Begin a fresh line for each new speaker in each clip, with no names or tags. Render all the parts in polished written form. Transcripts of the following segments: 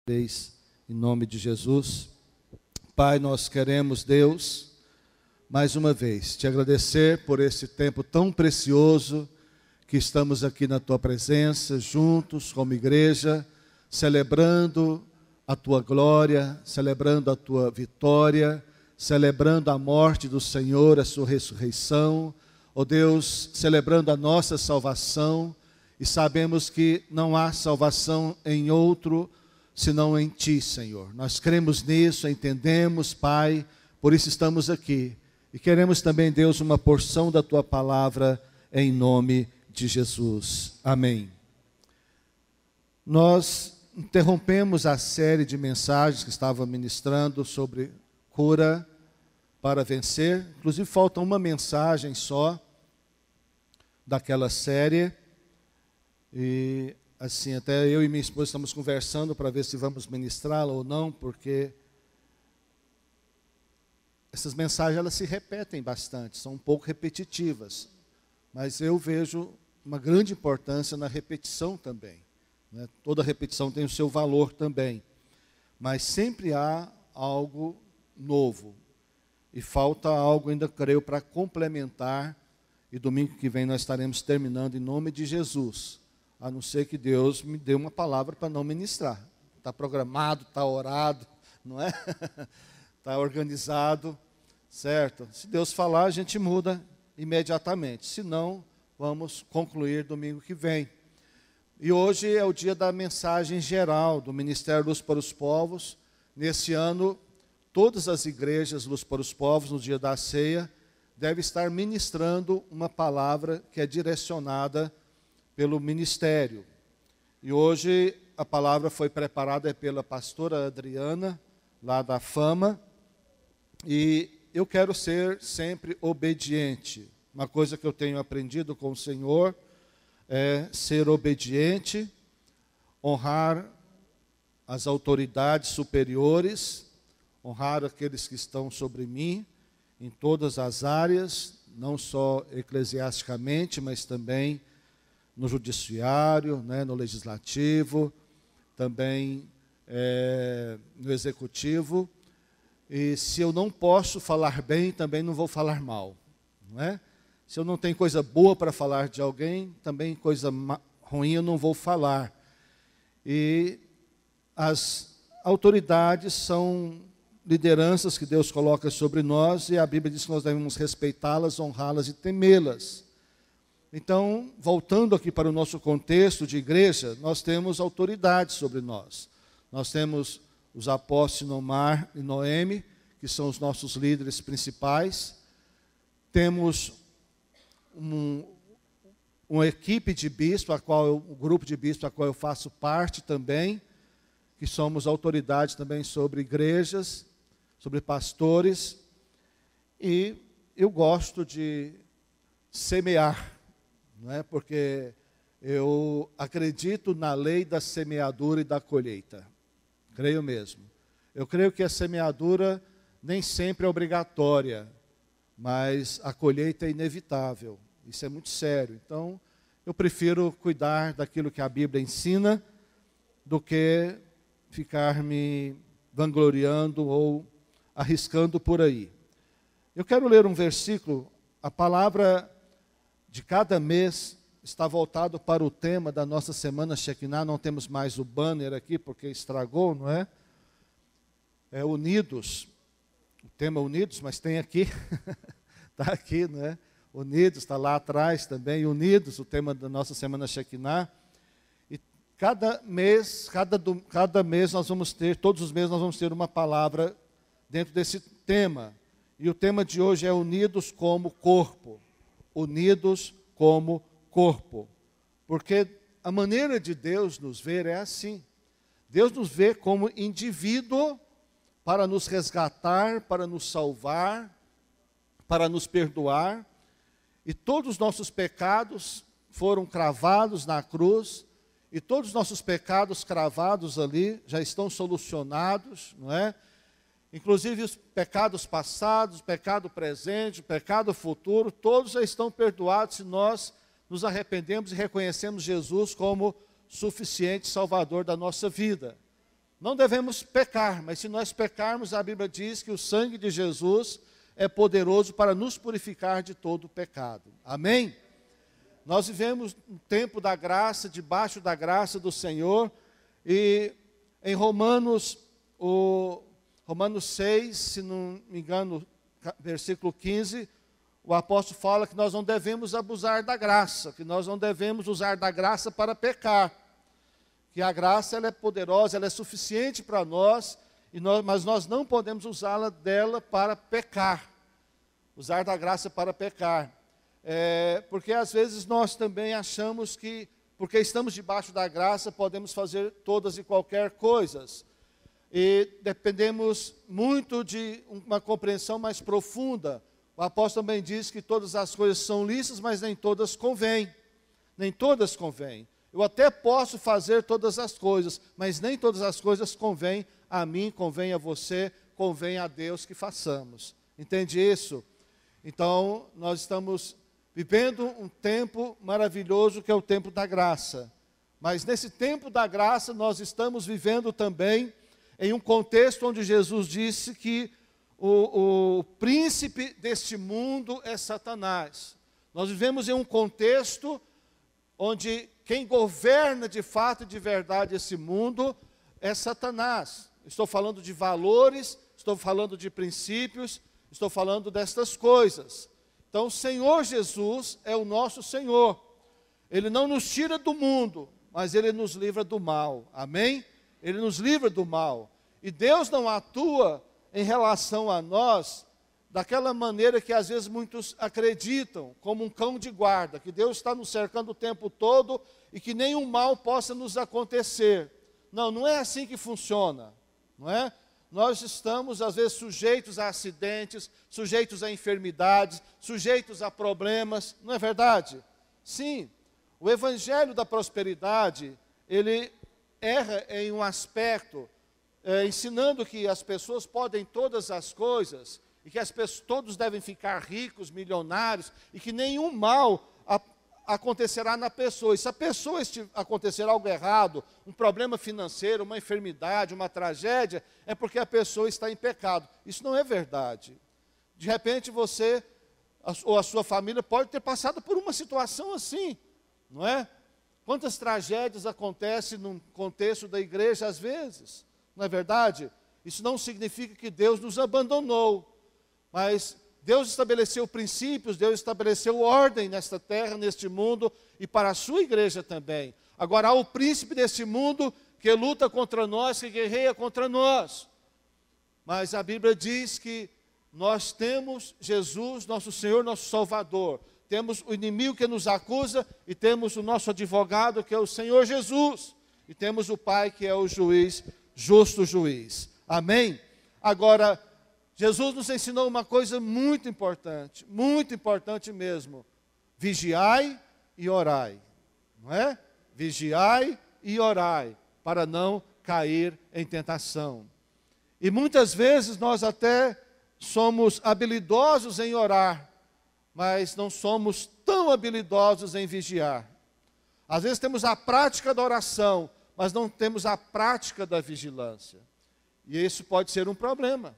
Em nome de Jesus. Pai, nós queremos, Deus, mais uma vez, te agradecer por esse tempo tão precioso que estamos aqui na tua presença, juntos como igreja, celebrando a tua glória, celebrando a tua vitória, celebrando a morte do Senhor, a sua ressurreição, ó Deus, celebrando a nossa salvação, e sabemos que não há salvação em outro senão em Ti, Senhor. Nós cremos nisso, entendemos, Pai, por isso estamos aqui. E queremos também, Deus, uma porção da Tua palavra em nome de Jesus. Amém. Nós interrompemos a série de mensagens que estava ministrando sobre cura para vencer. Inclusive falta uma mensagem só daquela série. E assim, até eu e minha esposa estamos conversando para ver se vamos ministrá-la ou não, porque essas mensagens elas se repetem bastante, são um pouco repetitivas, mas eu vejo uma grande importância na repetição também, né? Toda repetição tem o seu valor também, mas sempre há algo novo, e falta algo ainda, creio, para complementar, e domingo que vem nós estaremos terminando em nome de Jesus, a não ser que Deus me dê uma palavra para não ministrar. Está programado, está orado, não é? Está organizado, certo? Se Deus falar, a gente muda imediatamente. Se não, vamos concluir domingo que vem. E hoje é o dia da mensagem geral do Ministério Luz para os Povos. Nesse ano, todas as igrejas Luz para os Povos, no dia da ceia, devem estar ministrando uma palavra que é direcionada pelo ministério. E hoje a palavra foi preparada pela pastora Adriana, lá da Fama, e eu quero ser sempre obediente. Uma coisa que eu tenho aprendido com o Senhor é ser obediente, honrar as autoridades superiores, honrar aqueles que estão sobre mim, em todas as áreas, não só eclesiasticamente, mas também no judiciário, né, no legislativo, também no executivo. E se eu não posso falar bem, também não vou falar mal, não é? Se eu não tenho coisa boa para falar de alguém, também coisa ruim eu não vou falar. E as autoridades são lideranças que Deus coloca sobre nós, e a Bíblia diz que nós devemos respeitá-las, honrá-las e temê-las. Então, voltando aqui para o nosso contexto de igreja, nós temos autoridades sobre nós. Nós temos os apóstolos Sinomar e Noemi, que são os nossos líderes principais. Temos uma equipe de bispo, um grupo de bispo a qual eu faço parte também, que somos autoridades também sobre igrejas, sobre pastores. E eu gosto de semear, não é? Porque eu acredito na lei da semeadura e da colheita. Creio mesmo. Eu creio que a semeadura nem sempre é obrigatória, mas a colheita é inevitável. Isso é muito sério. Então, eu prefiro cuidar daquilo que a Bíblia ensina do que ficar me vangloriando ou arriscando por aí. Eu quero ler um versículo. A palavra de cada mês está voltado para o tema da nossa semana Shekinah. Não temos mais o banner aqui porque estragou, não é? É Unidos. O tema é Unidos, mas tem aqui. Está aqui, não é? Unidos, está lá atrás também. Unidos, o tema da nossa semana Shekinah. E cada mês nós vamos ter, todos os meses nós vamos ter uma palavra dentro desse tema. E o tema de hoje é Unidos como Corpo. Unidos como corpo. Porque a maneira de Deus nos ver é assim. Deus nos vê como indivíduo para nos resgatar, para nos salvar, para nos perdoar. E todos os nossos pecados foram cravados na cruz, e todos os nossos pecados cravados ali já estão solucionados, não é? Inclusive os pecados passados, o pecado presente, o pecado futuro, todos já estão perdoados se nós nos arrependemos e reconhecemos Jesus como suficiente Salvador da nossa vida. não devemos pecar, mas se nós pecarmos, a Bíblia diz que o sangue de Jesus é poderoso para nos purificar de todo o pecado. Amém? Nós vivemos um tempo da graça, debaixo da graça do Senhor, e em Romanos 6, se não me engano, versículo 15, o apóstolo fala que nós não devemos abusar da graça, que nós não devemos usar da graça para pecar, que a graça ela é poderosa, ela é suficiente para nós, mas nós não podemos usá-la dela para pecar, usar da graça para pecar. Porque às vezes nós também achamos que, porque estamos debaixo da graça, podemos fazer todas e qualquer coisas. E dependemos muito de uma compreensão mais profunda. O apóstolo também diz que todas as coisas são lícitas, mas nem todas convêm. Nem todas convêm. Eu até posso fazer todas as coisas, mas nem todas as coisas convêm a mim, convém a você, convém a Deus que façamos. Entende isso? Então, nós estamos vivendo um tempo maravilhoso que é o tempo da graça. Mas nesse tempo da graça, nós estamos vivendo também em um contexto onde Jesus disse que o príncipe deste mundo é Satanás. Nós vivemos em um contexto onde quem governa de fato e de verdade esse mundo é Satanás. Estou falando de valores, estou falando de princípios, estou falando destas coisas. Então, o Senhor Jesus é o nosso Senhor. Ele não nos tira do mundo, mas Ele nos livra do mal. Amém? Ele nos livra do mal. E Deus não atua em relação a nós daquela maneira que às vezes muitos acreditam, como um cão de guarda, que Deus está nos cercando o tempo todo e que nenhum mal possa nos acontecer. Não, não é assim que funciona, não é? Nós estamos às vezes sujeitos a acidentes, sujeitos a enfermidades, sujeitos a problemas, não é verdade? Sim, o evangelho da prosperidade, ele erra em um aspecto, ensinando que as pessoas podem todas as coisas, e que todos devem ficar ricos, milionários, e que nenhum mal acontecerá na pessoa. E se a pessoa acontecer algo errado, um problema financeiro, uma enfermidade, uma tragédia, é porque a pessoa está em pecado. Isso não é verdade. De repente você, ou a sua família, pode ter passado por uma situação assim, não é? Quantas tragédias acontecem no contexto da igreja às vezes, não é verdade? Isso não significa que Deus nos abandonou, mas Deus estabeleceu princípios, Deus estabeleceu ordem nesta terra, neste mundo, e para a sua igreja também. Agora há o príncipe deste mundo que luta contra nós, que guerreia contra nós. Mas a Bíblia diz que nós temos Jesus, nosso Senhor, nosso Salvador. Temos o inimigo que nos acusa e temos o nosso advogado, que é o Senhor Jesus. E temos o Pai, que é o juiz, justo juiz. Amém? Agora, Jesus nos ensinou uma coisa muito importante mesmo. Vigiai e orai, não é? Vigiai e orai, para não cair em tentação. E muitas vezes nós até somos habilidosos em orar, mas não somos tão habilidosos em vigiar. Às vezes temos a prática da oração, mas não temos a prática da vigilância. E isso pode ser um problema.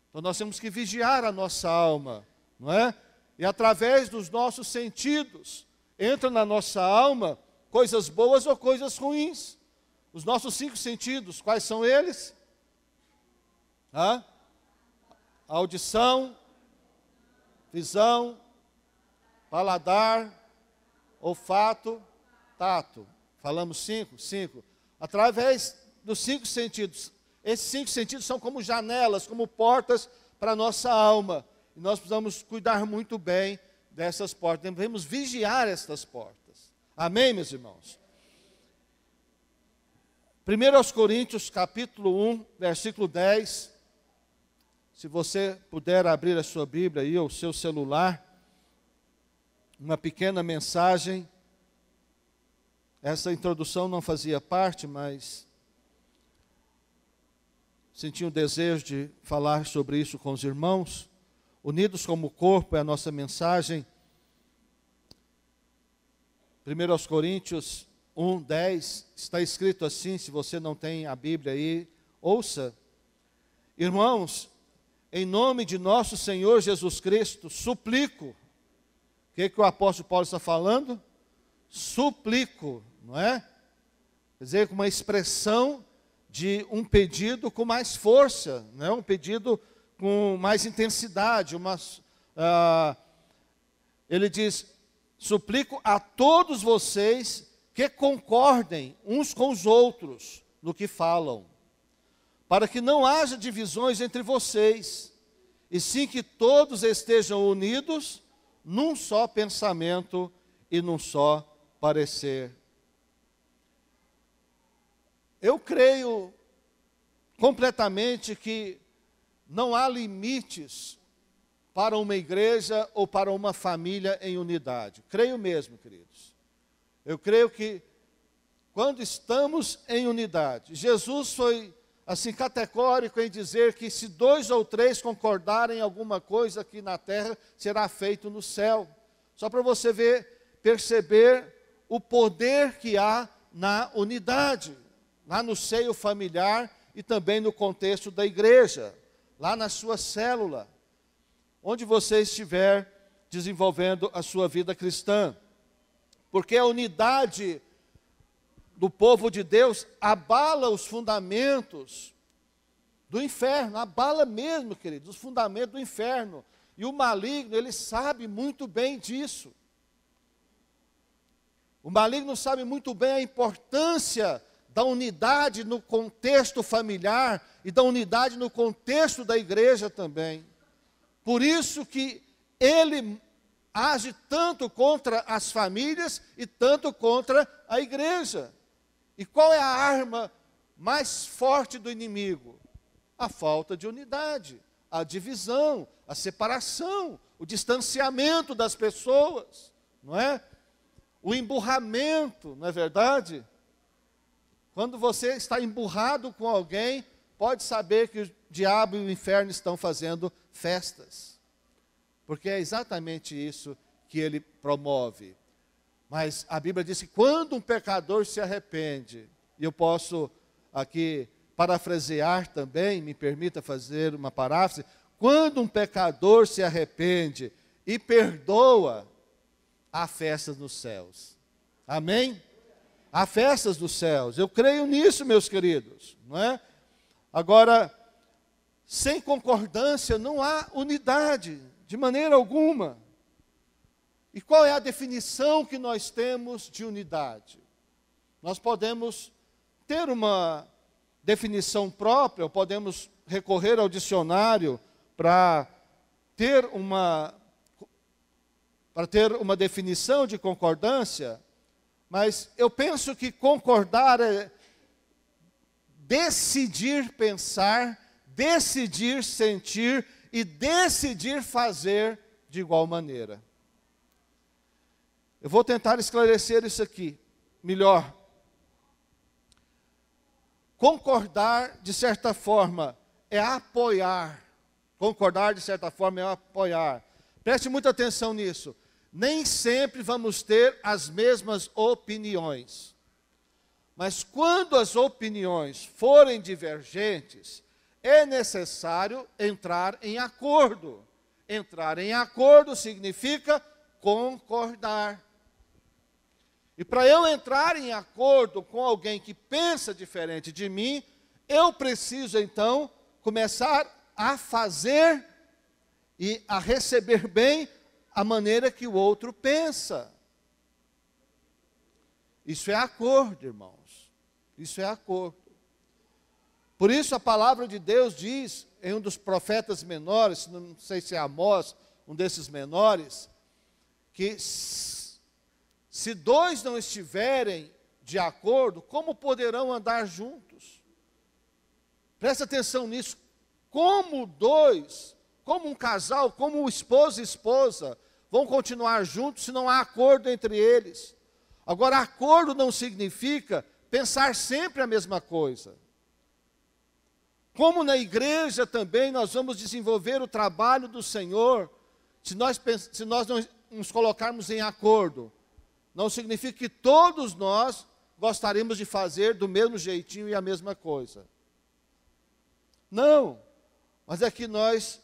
Então nós temos que vigiar a nossa alma, não é? E através dos nossos sentidos, entra na nossa alma coisas boas ou coisas ruins. Os nossos 5 sentidos, quais são eles? A audição, visão, paladar, olfato, tato. Falamos 5? 5. Através dos 5 sentidos. Esses 5 sentidos são como janelas, como portas para a nossa alma. E nós precisamos cuidar muito bem dessas portas. Devemos vigiar estas portas. Amém, meus irmãos? 1 Coríntios, capítulo 1, versículo 10. Se você puder abrir a sua Bíblia aí, ou o seu celular. Uma pequena mensagem. Essa introdução não fazia parte, mas senti um desejo de falar sobre isso com os irmãos. Unidos como corpo é a nossa mensagem. 1 Coríntios 1, 10, está escrito assim, se você não tem a Bíblia aí, Ouça, irmãos, em nome de nosso Senhor Jesus Cristo, suplico. O que o apóstolo Paulo está falando? Suplico, não é? Quer dizer, com uma expressão de um pedido com mais força, não é? Um pedido com mais intensidade. Ele diz, suplico a todos vocês que concordem uns com os outros no que falam, para que não haja divisões entre vocês, e sim que todos estejam unidos num só pensamento e num só parecer. Eu creio completamente que não há limites para uma igreja ou para uma família em unidade. Creio mesmo, queridos. Eu creio que quando estamos em unidade, Jesus foi assim categórico em dizer que se 2 ou 3 concordarem em alguma coisa aqui na terra, será feito no céu. Só para você perceber o poder que há na unidade, lá no seio familiar e também no contexto da igreja, lá na sua célula, onde você estiver desenvolvendo a sua vida cristã. Porque a unidade do povo de Deus abala os fundamentos do inferno, abala mesmo, queridos, os fundamentos do inferno. E o maligno, ele sabe muito bem disso. O maligno sabe muito bem a importância da unidade no contexto familiar e da unidade no contexto da igreja também. Por isso que ele age tanto contra as famílias e tanto contra a igreja. E qual é a arma mais forte do inimigo? A falta de unidade, a divisão, a separação, o distanciamento das pessoas, não é? O emburramento, não é verdade? Quando você está emburrado com alguém, pode saber que o diabo e o inferno estão fazendo festas. Porque é exatamente isso que ele promove. Mas a Bíblia diz que quando um pecador se arrepende, e eu posso aqui parafrasear também, me permita fazer uma paráfrase, quando um pecador se arrepende e perdoa, há festas nos céus. Amém? Há festas dos céus. Eu creio nisso, meus queridos, não é? Agora, sem concordância não há unidade, de maneira alguma. E qual é a definição que nós temos de unidade? Nós podemos ter uma definição própria, ou podemos recorrer ao dicionário para ter uma definição de concordância, mas eu penso que concordar é decidir pensar, decidir sentir e decidir fazer de igual maneira. Eu vou tentar esclarecer isso aqui melhor. Concordar, de certa forma, é apoiar. Concordar, de certa forma, é apoiar. Preste muita atenção nisso. Nem sempre vamos ter as mesmas opiniões. Mas quando as opiniões forem divergentes, é necessário entrar em acordo. Entrar em acordo significa concordar. E para eu entrar em acordo com alguém que pensa diferente de mim, eu preciso então começar a fazer e a receber bem a maneira que o outro pensa. Isso é acordo, irmãos. Isso é acordo. Por isso a palavra de Deus diz, em um dos profetas menores, não sei se é Amós, um desses menores, que se 2 não estiverem de acordo, como poderão andar juntos? Presta atenção nisso. Como 2, como um casal, como esposo e esposa, vão continuar juntos se não há acordo entre eles? Agora, acordo não significa pensar sempre a mesma coisa. Como na igreja também nós vamos desenvolver o trabalho do Senhor, se nós não nos colocarmos em acordo, não significa que todos nós gostaríamos de fazer do mesmo jeitinho e a mesma coisa. Não, mas é que nós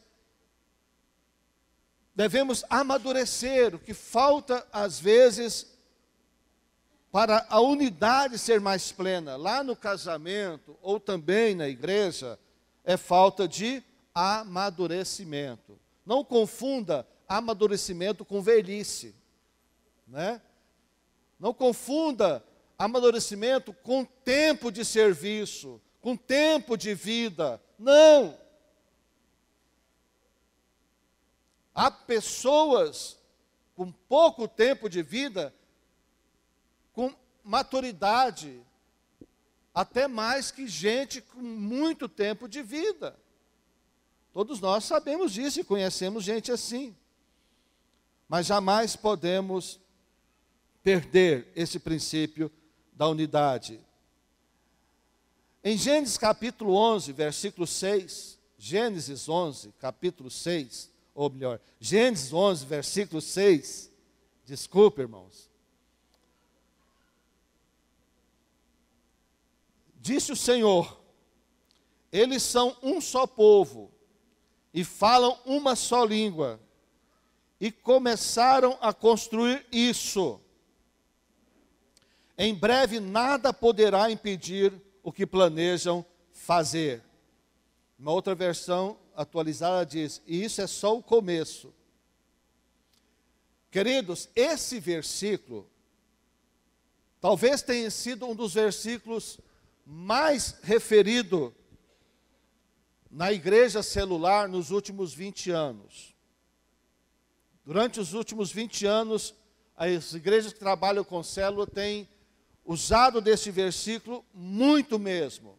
devemos amadurecer. O que falta, às vezes, para a unidade ser mais plena, lá no casamento ou também na igreja, é falta de amadurecimento. Não confunda amadurecimento com velhice, né? Não confunda amadurecimento com tempo de serviço, com tempo de vida. Não! Há pessoas com pouco tempo de vida, com maturidade, até mais que gente com muito tempo de vida. Todos nós sabemos disso e conhecemos gente assim. Mas jamais podemos perder esse princípio da unidade. Em Gênesis capítulo 11, versículo 6, Gênesis 11, capítulo 6, ou melhor, Gênesis 11, versículo 6, desculpe, irmãos. Disse o Senhor: eles são um só povo e falam uma só língua, e começaram a construir isso. Em breve nada poderá impedir o que planejam fazer. Uma outra versão atualizada diz: e isso é só o começo. Queridos, esse versículo talvez tenha sido um dos versículos mais referido na igreja celular nos últimos 20 anos. Durante os últimos 20 anos, as igrejas que trabalham com célula têm usado desse versículo muito mesmo.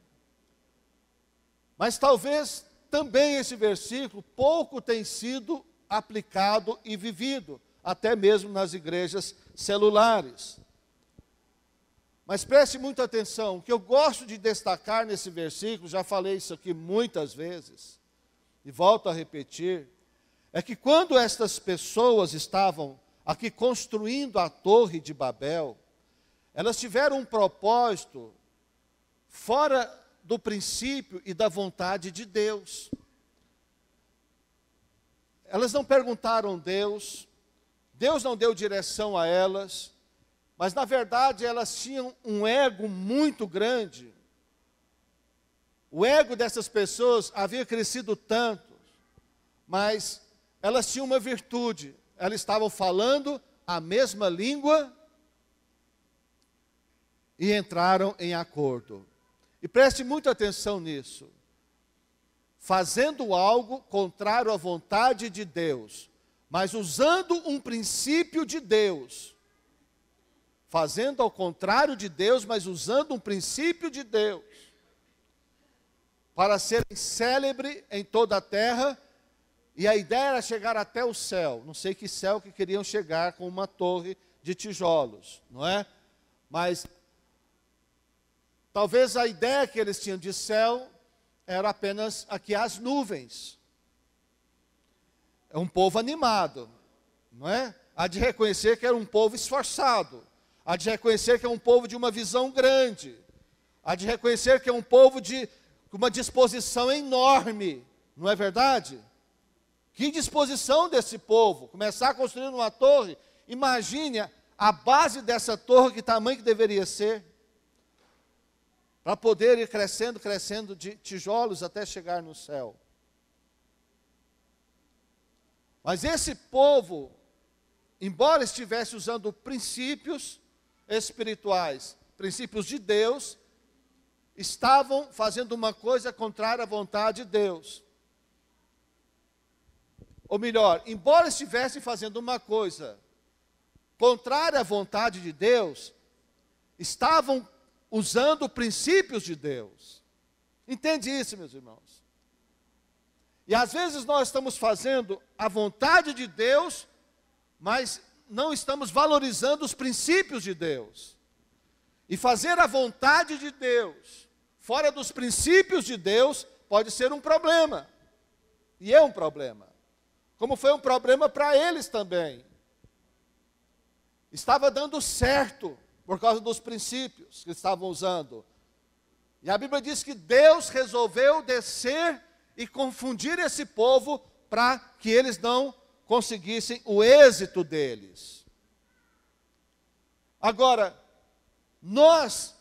Mas talvez também esse versículo pouco tem sido aplicado e vivido, até mesmo nas igrejas celulares. Mas preste muita atenção, o que eu gosto de destacar nesse versículo, já falei isso aqui muitas vezes, e volto a repetir, é que quando estas pessoas estavam aqui construindo a Torre de Babel, elas tiveram um propósito fora do princípio e da vontade de Deus. Elas não perguntaram a Deus, Deus não deu direção a elas, mas na verdade elas tinham um ego muito grande. O ego dessas pessoas havia crescido tanto, mas elas tinham uma virtude, elas estavam falando a mesma língua e entraram em acordo. E preste muita atenção nisso. Fazendo algo contrário à vontade de Deus, mas usando um princípio de Deus. Fazendo ao contrário de Deus, mas usando um princípio de Deus. Para serem célebres em toda a terra. E a ideia era chegar até o céu. Não sei que céu que queriam chegar com uma torre de tijolos, não é? Mas talvez a ideia que eles tinham de céu era apenas aqui as nuvens. É um povo animado, não é? Há de reconhecer que era um povo esforçado. Há de reconhecer que é um povo de uma visão grande. Há de reconhecer que é um povo de uma disposição enorme. Não é verdade? Que disposição desse povo. Começar a construir uma torre. Imagine a base dessa torre, que tamanho que deveria ser. Para poder ir crescendo, crescendo de tijolos até chegar no céu. Mas esse povo, embora estivesse usando princípios espirituais, princípios de Deus, estavam fazendo uma coisa contrária à vontade de Deus. Ou melhor, embora estivessem fazendo uma coisa contrária à vontade de Deus, estavam usando princípios de Deus. Entende isso, meus irmãos? E às vezes nós estamos fazendo a vontade de Deus, mas não estamos valorizando os princípios de Deus. E fazer a vontade de Deus fora dos princípios de Deus pode ser um problema. E é um problema. Como foi um problema para eles também. Estava dando certo por causa dos princípios que estavam usando. E a Bíblia diz que Deus resolveu descer e confundir esse povo para que eles não conseguissem o êxito deles. Agora, nós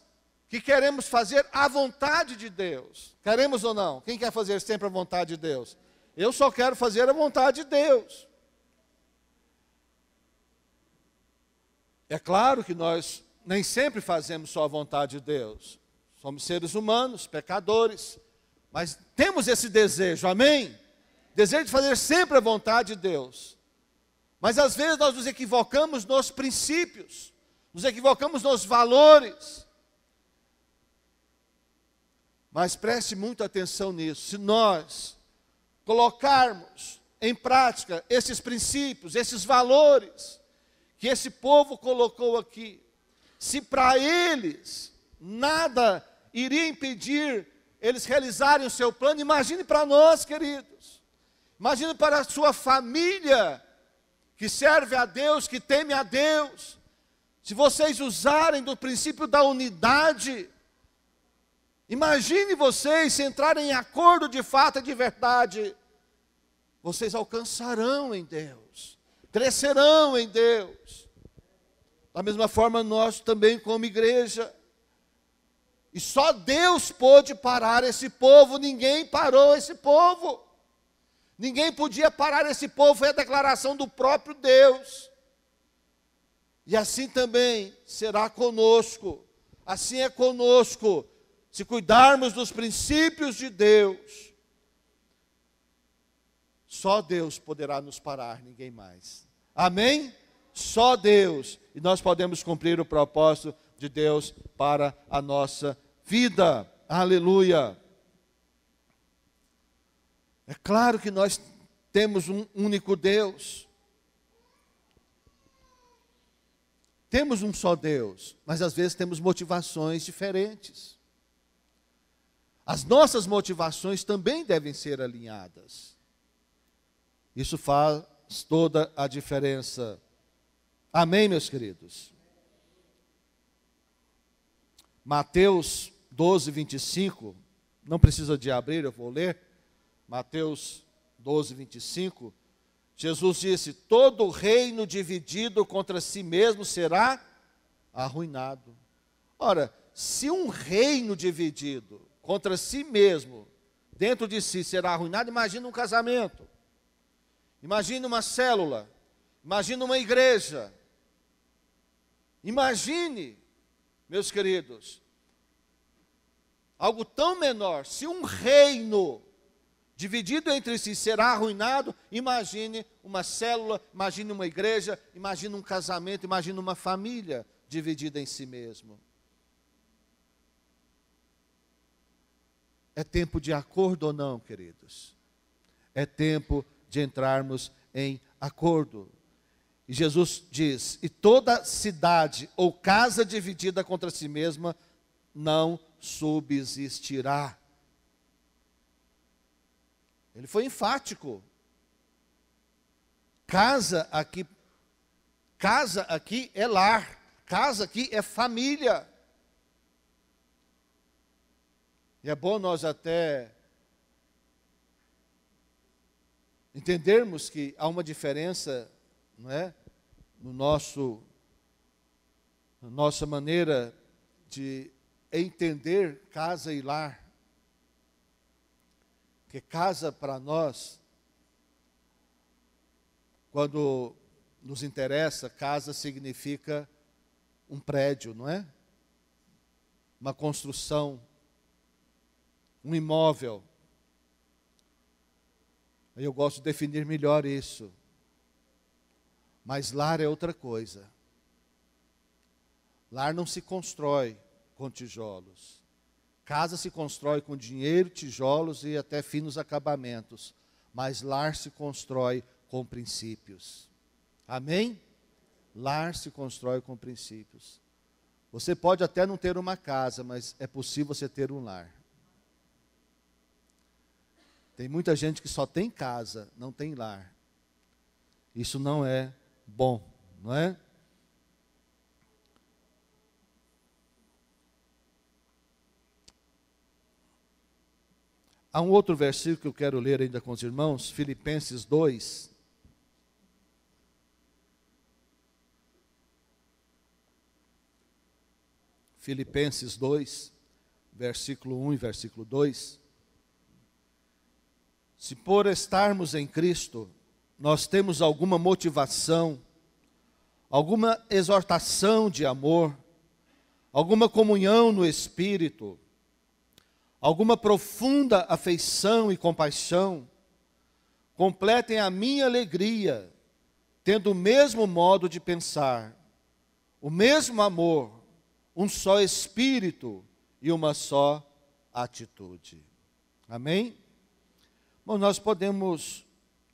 que queremos fazer a vontade de Deus, queremos ou não? Quem quer fazer sempre a vontade de Deus? Eu só quero fazer a vontade de Deus. É claro que nós nem sempre fazemos só a vontade de Deus. Somos seres humanos, pecadores, mas temos esse desejo, amém? Desejo de fazer sempre a vontade de Deus. Mas às vezes nós nos equivocamos nos princípios, nos equivocamos nos valores. Mas preste muita atenção nisso. Se nós colocarmos em prática esses princípios, esses valores que esse povo colocou aqui, se para eles nada iria impedir eles realizarem o seu plano, imagine para nós, queridos. Imagine para a sua família, que serve a Deus, que teme a Deus. Se vocês usarem do princípio da unidade, imagine vocês se entrarem em acordo de fato e de verdade, vocês alcançarão em Deus, crescerão em Deus. Da mesma forma nós também como igreja. E só Deus pôde parar esse povo, ninguém parou esse povo. Ninguém podia parar esse povo, foi a declaração do próprio Deus. E assim também será conosco, assim é conosco, se cuidarmos dos princípios de Deus. Só Deus poderá nos parar, ninguém mais. Amém? Só Deus. E nós podemos cumprir o propósito de Deus para a nossa vida. Aleluia. É claro que nós temos um único Deus. Temos um só Deus, mas às vezes temos motivações diferentes. As nossas motivações também devem ser alinhadas. Isso faz toda a diferença. Amém, meus queridos? Mateus 12, 25, não precisa de abrir, eu vou ler. Mateus 12, 25, Jesus disse: todo reino dividido contra si mesmo será arruinado. Ora, se um reino dividido contra si mesmo, dentro de si será arruinado, imagina um casamento, imagina uma célula, imagina uma igreja. Imagine, meus queridos, algo tão menor. Se um reino dividido entre si será arruinado, imagine uma célula, imagine uma igreja, imagine um casamento, imagine uma família dividida em si mesmo. É tempo de acordo ou não, queridos? É tempo de entrarmos em acordo. E Jesus diz: e toda cidade ou casa dividida contra si mesma não subsistirá. Ele foi enfático. Casa aqui é lar, casa aqui é família. E é bom nós até entendermos que há uma diferença, não é? Na nossa maneira de entender casa e lar. Porque casa para nós, quando nos interessa, casa significa um prédio, não é? Uma construção, um imóvel. Eu gosto de definir melhor isso. Mas lar é outra coisa. Lar não se constrói com tijolos. Casa se constrói com dinheiro, tijolos e até finos acabamentos. Mas lar se constrói com princípios. Amém? Lar se constrói com princípios. Você pode até não ter uma casa, mas é possível você ter um lar. Tem muita gente que só tem casa, não tem lar. Isso não é bom, não é? Há um outro versículo que eu quero ler ainda com os irmãos, Filipenses 2. Filipenses 2, versículo 1 e versículo 2. Se por estarmos em Cristo, nós temos alguma motivação, alguma exortação de amor, alguma comunhão no Espírito, alguma profunda afeição e compaixão, completem a minha alegria, tendo o mesmo modo de pensar, o mesmo amor, um só Espírito e uma só atitude. Amém? Bom, nós podemos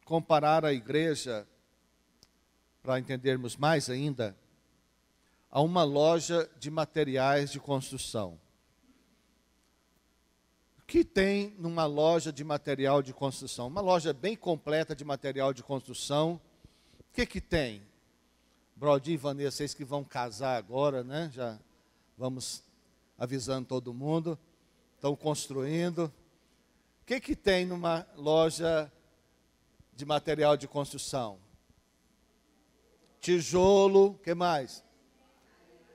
comparar a igreja, para entendermos mais ainda, a uma loja de materiais de construção. O que tem numa loja de material de construção? Uma loja bem completa de material de construção. O que tem? Brodinho e Vanessa, vocês que vão casar agora, né? Já vamos avisando todo mundo. Estão construindo. O que tem numa loja de material de construção? Tijolo, o que mais?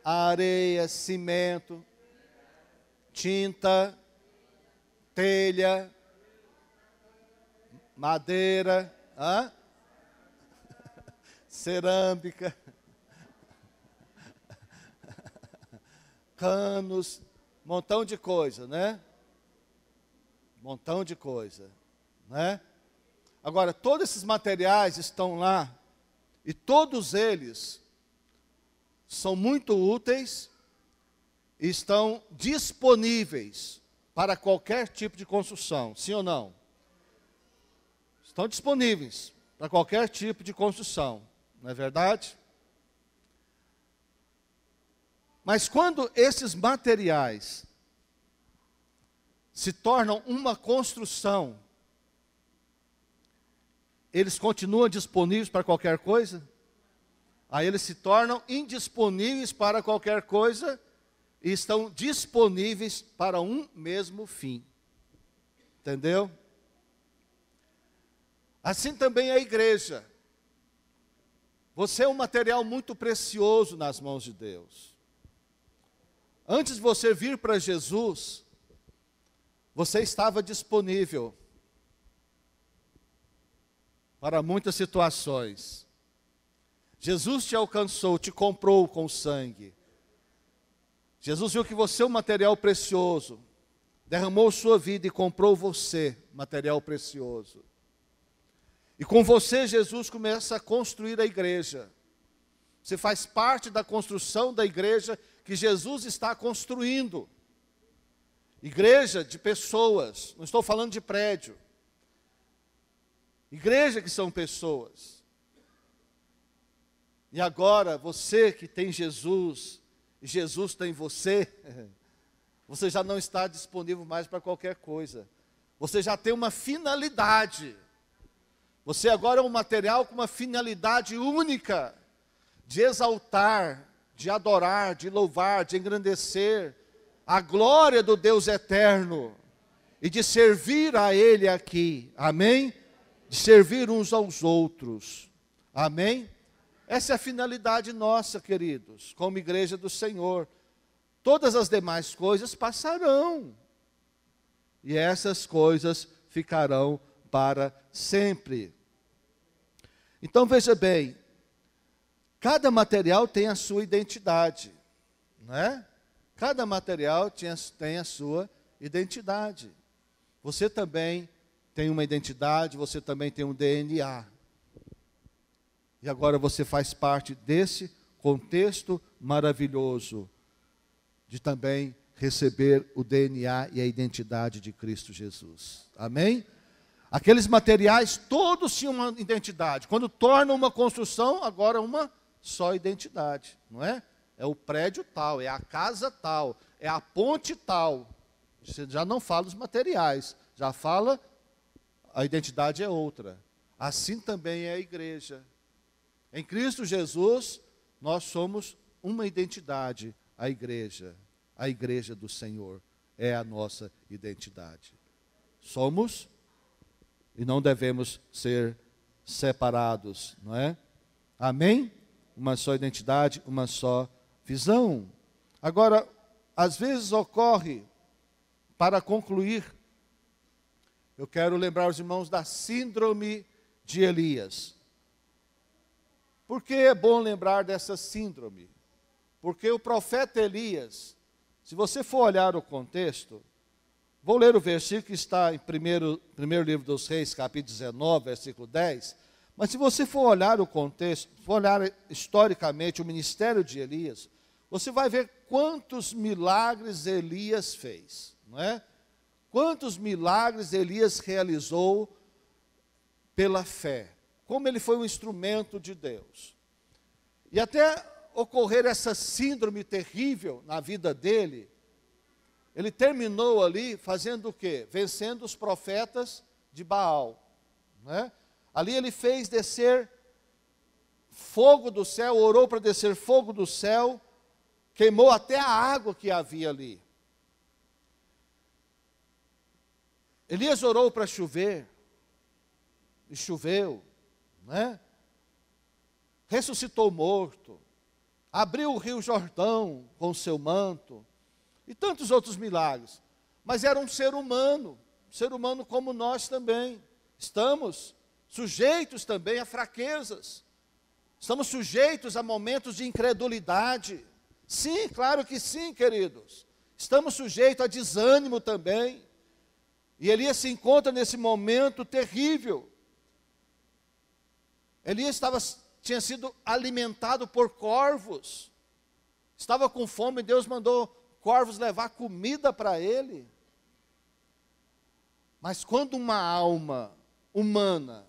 Areia, cimento, tinta, telha, madeira, cerâmica, canos, montão de coisa, né? Montão de coisa, né? Agora, todos esses materiais estão lá e todos eles são muito úteis e estão disponíveis para qualquer tipo de construção, sim ou não? Estão disponíveis para qualquer tipo de construção, não é verdade? Mas quando esses materiais se tornam uma construção, eles continuam disponíveis para qualquer coisa? Aí eles se tornam indisponíveis para qualquer coisa e estão disponíveis para um mesmo fim. Entendeu? Assim também a igreja. Você é um material muito precioso nas mãos de Deus. Antes de você vir para Jesus, você estava disponível para muitas situações. Jesus te alcançou, te comprou com sangue. Jesus viu que você é um material precioso, derramou sua vida e comprou você, material precioso. E com você, Jesus começa a construir a igreja. Você faz parte da construção da igreja que Jesus está construindo. Igreja de pessoas, não estou falando de prédio. Igreja que são pessoas. E agora, você que tem Jesus, e Jesus tem você, você já não está disponível mais para qualquer coisa. Você já tem uma finalidade. Você agora é um material com uma finalidade única, de exaltar, de adorar, de louvar, de engrandecer a glória do Deus eterno e de servir a Ele aqui, amém? De servir uns aos outros, amém? Essa é a finalidade nossa, queridos, como igreja do Senhor. Todas as demais coisas passarão, e essas coisas ficarão para sempre. Então veja bem, cada material tem a sua identidade, não é? Cada material tem a sua identidade. Você também tem uma identidade, você também tem um DNA. E agora você faz parte desse contexto maravilhoso de também receber o DNA e a identidade de Cristo Jesus. Amém? Aqueles materiais todos tinham uma identidade. Quando tornam uma construção, agora uma só identidade, não é? É o prédio tal, é a casa tal, é a ponte tal. Você já não fala os materiais, já fala, a identidade é outra. Assim também é a igreja. Em Cristo Jesus, nós somos uma identidade, a igreja do Senhor é a nossa identidade. somos e não devemos ser separados, não é? Amém? Uma só identidade, uma só visão. Agora, às vezes ocorre, para concluir, eu quero lembrar os irmãos da síndrome de Elias. Por que é bom lembrar dessa síndrome? Porque o profeta Elias, se você for olhar o contexto, vou ler o versículo que está em primeiro livro dos Reis, capítulo 19, versículo 10, mas se você for olhar o contexto, for olhar historicamente o ministério de Elias, você vai ver quantos milagres Elias fez, não é? Quantos milagres Elias realizou pela fé, como ele foi um instrumento de Deus. E até ocorrer essa síndrome terrível na vida dele, ele terminou ali fazendo o quê? Vencendo os profetas de Baal, né? Ali ele fez descer fogo do céu, orou para descer fogo do céu, queimou até a água que havia ali. Elias orou para chover, e choveu, né? Ressuscitou morto, abriu o rio Jordão com o seu manto, e tantos outros milagres. Mas era um ser humano como nós também. Estamos sujeitos também a fraquezas, estamos sujeitos a momentos de incredulidade. Sim, claro que sim, queridos. Estamos sujeitos a desânimo também. E Elias se encontra nesse momento terrível. Elias tinha sido alimentado por corvos, estava com fome, Deus mandou corvos levar comida para ele. Mas quando uma alma humana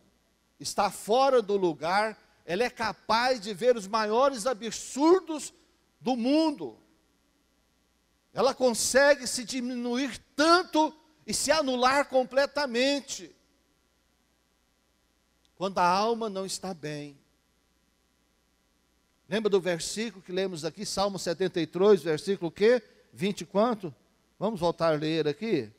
está fora do lugar, ela é capaz de ver os maiores absurdos do mundo. Ela consegue se diminuir tanto e se anular completamente. Quando a alma não está bem. Lembra do versículo que lemos aqui, Salmo 73, versículo o quê? 20 quanto? Vamos voltar a ler aqui.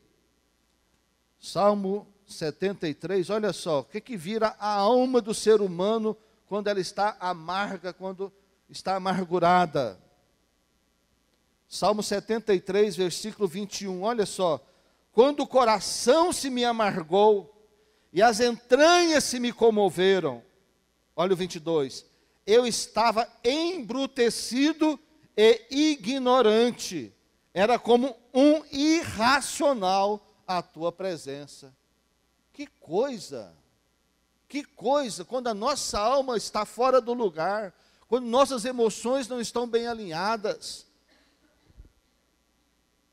Salmo 73, olha só, o que vira a alma do ser humano quando ela está amarga, quando está amargurada. Salmo 73, versículo 21, olha só. Quando o coração se me amargou e as entranhas se me comoveram, olha o 22, eu estava embrutecido e ignorante, era como um irracional à tua presença. Que coisa, quando a nossa alma está fora do lugar, quando nossas emoções não estão bem alinhadas,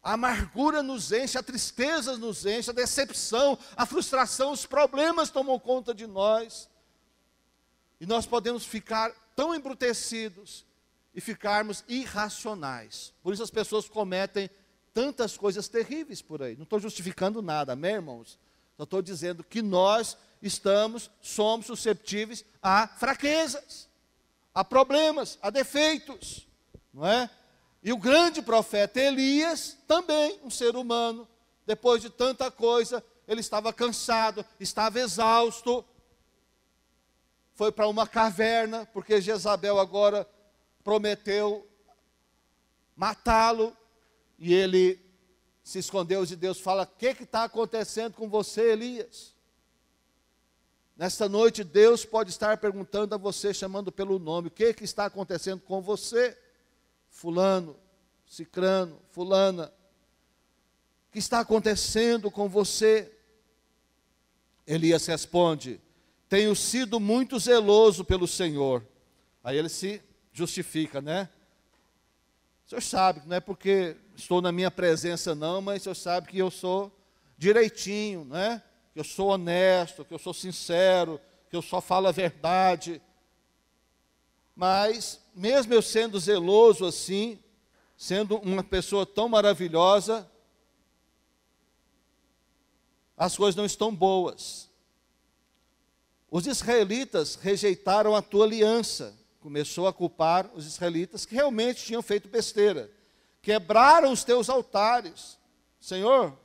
a amargura nos enche, a tristeza nos enche, a decepção, a frustração, os problemas tomam conta de nós. E nós podemos ficar tão embrutecidos e ficarmos irracionais. Por isso as pessoas cometem tantas coisas terríveis por aí. Não estou justificando nada, amém, irmãos? Só estou dizendo que nós somos susceptíveis a fraquezas, a problemas, a defeitos, não é? E o grande profeta Elias, também um ser humano, depois de tanta coisa, ele estava cansado, estava exausto, foi para uma caverna, porque Jezabel agora prometeu matá-lo, e ele se escondeu de Deus, fala, o que está acontecendo com você, Elias? Nesta noite, Deus pode estar perguntando a você, chamando pelo nome, o que está acontecendo com você? Fulano, cicrano, fulana, o que está acontecendo com você? Elias responde, tenho sido muito zeloso pelo Senhor. Aí ele se justifica, né? O senhor sabe, não é porque estou na minha presença não, mas o senhor sabe que eu sou direitinho, né? Que eu sou honesto, que eu sou sincero, que eu só falo a verdade. Mas, mesmo eu sendo zeloso assim, sendo uma pessoa tão maravilhosa, as coisas não estão boas. Os israelitas rejeitaram a tua aliança. Começou a culpar os israelitas que realmente tinham feito besteira. Quebraram os teus altares. Senhor,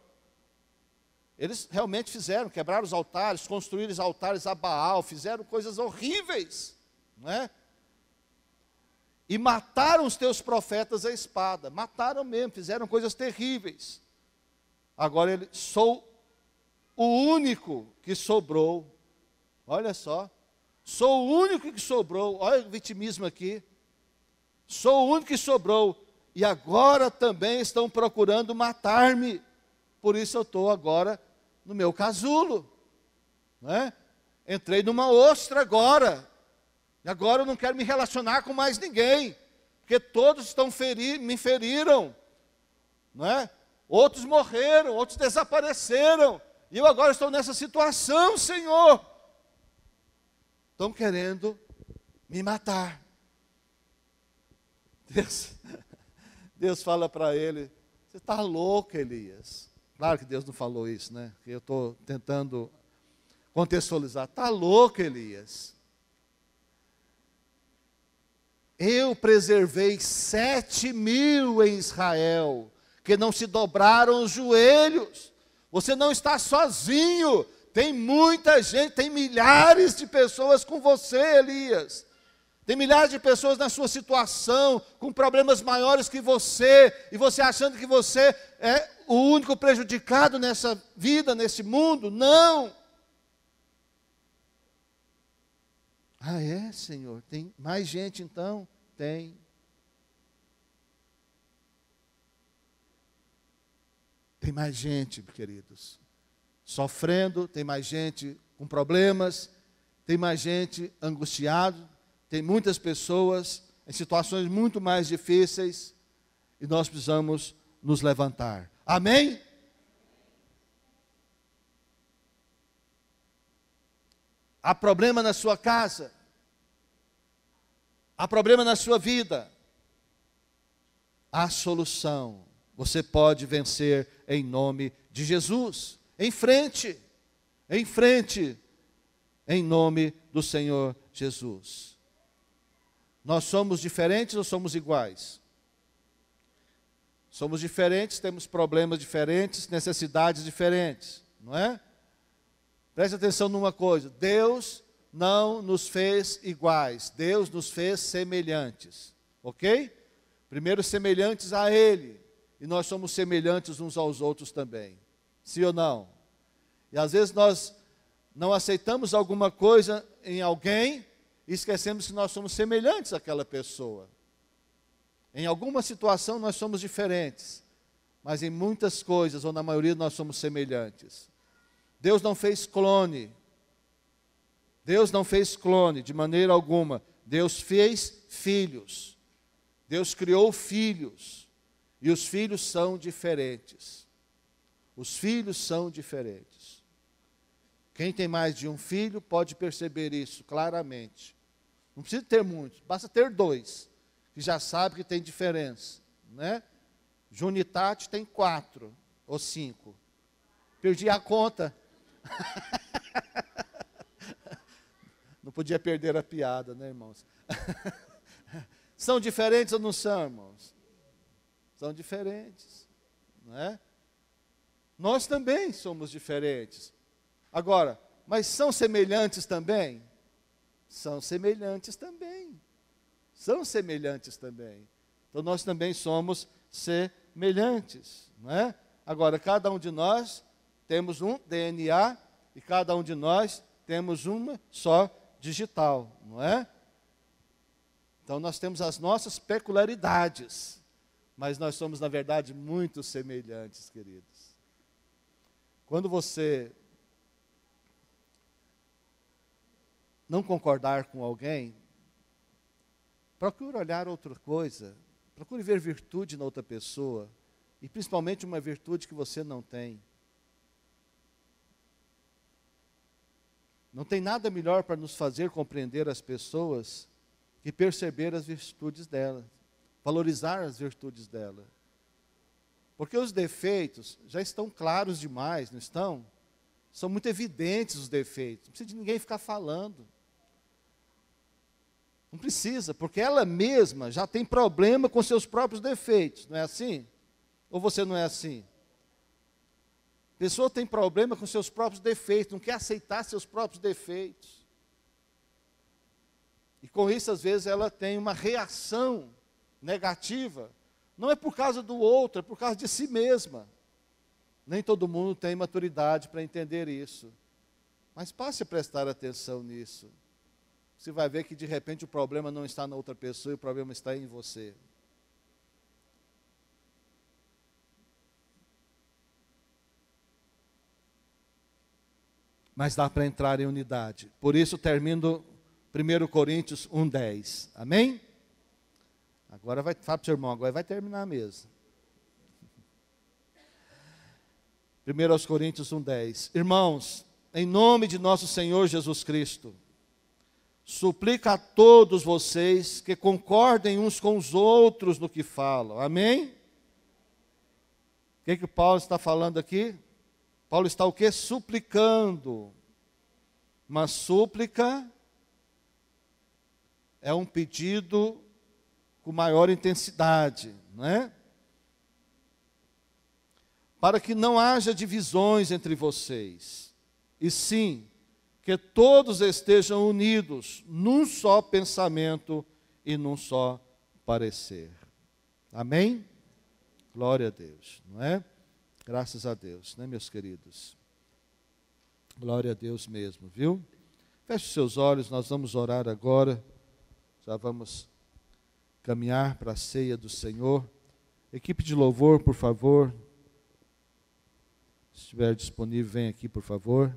Eles realmente fizeram, quebraram os altares, construíram os altares a Baal, fizeram coisas horríveis, não é? E mataram os teus profetas à espada, mataram mesmo, fizeram coisas terríveis. Agora ele, sou o único que sobrou, olha só, sou o único que sobrou, olha o vitimismo aqui, sou o único que sobrou, e agora também estão procurando matar-me, por isso eu estou agora no meu casulo, né? Entrei numa ostra agora, e agora eu não quero me relacionar com mais ninguém, porque todos estão me feriram, não é? Outros morreram, outros desapareceram, e eu agora estou nessa situação, Senhor. Estão querendo me matar. Deus fala para ele, você está louco, Elias. Claro que Deus não falou isso, né? Eu estou tentando contextualizar. Está louco, Elias. Eu preservei 7.000 em Israel, que não se dobraram os joelhos. Você não está sozinho. Tem muita gente, tem milhares de pessoas com você, Elias. Tem milhares de pessoas na sua situação, com problemas maiores que você, e você achando que você é o único prejudicado nessa vida, nesse mundo. Não! Ah, é, Senhor? Tem mais gente então? Tem. Tem mais gente, queridos, sofrendo, tem mais gente com problemas, tem mais gente angustiado, tem muitas pessoas em situações muito mais difíceis, e nós precisamos nos levantar. Amém? Há problema na sua casa, há problema na sua vida, há solução. Você pode vencer em nome de Jesus. Em frente, em nome do Senhor Jesus. Nós somos diferentes ou somos iguais? Somos diferentes, temos problemas diferentes, necessidades diferentes, não é? Preste atenção numa coisa, Deus não nos fez iguais, Deus nos fez semelhantes, ok? Primeiro semelhantes a Ele, e nós somos semelhantes uns aos outros também, sim ou não? E às vezes nós não aceitamos alguma coisa em alguém, e esquecemos que nós somos semelhantes àquela pessoa. Em alguma situação nós somos diferentes, mas em muitas coisas, ou na maioria, nós somos semelhantes. Deus não fez clone. Deus não fez clone de maneira alguma. Deus fez filhos. Deus criou filhos. E os filhos são diferentes. Os filhos são diferentes. Quem tem mais de um filho pode perceber isso claramente. Não precisa ter muitos, basta ter 2, que já sabe que tem diferença, né? Junitati tem 4 ou 5. Perdi a conta. Não podia perder a piada, né, irmãos? São diferentes ou não são, irmãos? São diferentes, não é? Nós também somos diferentes. Agora, mas são semelhantes também? São semelhantes também. São semelhantes também. Então nós também somos semelhantes, não é? Agora, cada um de nós temos um DNA e cada um de nós temos uma só digital, não é? Então nós temos as nossas peculiaridades, mas nós somos, na verdade, muito semelhantes, queridos. Quando você não concordar com alguém, procure olhar outra coisa, procure ver virtude na outra pessoa, e principalmente uma virtude que você não tem. Não tem nada melhor para nos fazer compreender as pessoas que perceber as virtudes dela, valorizar as virtudes dela. Porque os defeitos já estão claros demais, não estão? São muito evidentes os defeitos, não precisa de ninguém ficar falando. Não precisa, porque ela mesma já tem problema com seus próprios defeitos, não é assim? Ou você não é assim? pessoa tem problema com seus próprios defeitos, não quer aceitar seus próprios defeitos. E com isso, às vezes, ela tem uma reação negativa. Não é por causa do outro, é por causa de si mesma. Nem todo mundo tem maturidade para entender isso. Mas passe a prestar atenção nisso. Você vai ver que, de repente, o problema não está na outra pessoa, e o problema está em você. Mas dá para entrar em unidade. Por isso, termino 1 Coríntios 1:10. Amém? Agora vai, fala para o seu irmão, agora vai terminar mesmo. 1 Coríntios 1:10. Irmãos, em nome de nosso Senhor Jesus Cristo, suplico a todos vocês que concordem uns com os outros no que falam. Amém? O que Paulo está falando aqui? Paulo está o quê? Suplicando. Uma súplica é um pedido com maior intensidade, não é? Para que não haja divisões entre vocês, e sim, que todos estejam unidos num só pensamento e num só parecer. Amém? Glória a Deus, não é? Graças a Deus, né, meus queridos? Glória a Deus mesmo, viu? Feche os seus olhos, nós vamos orar agora. Já vamos caminhar para a ceia do Senhor. Equipe de louvor, por favor. Se estiver disponível, vem aqui, por favor.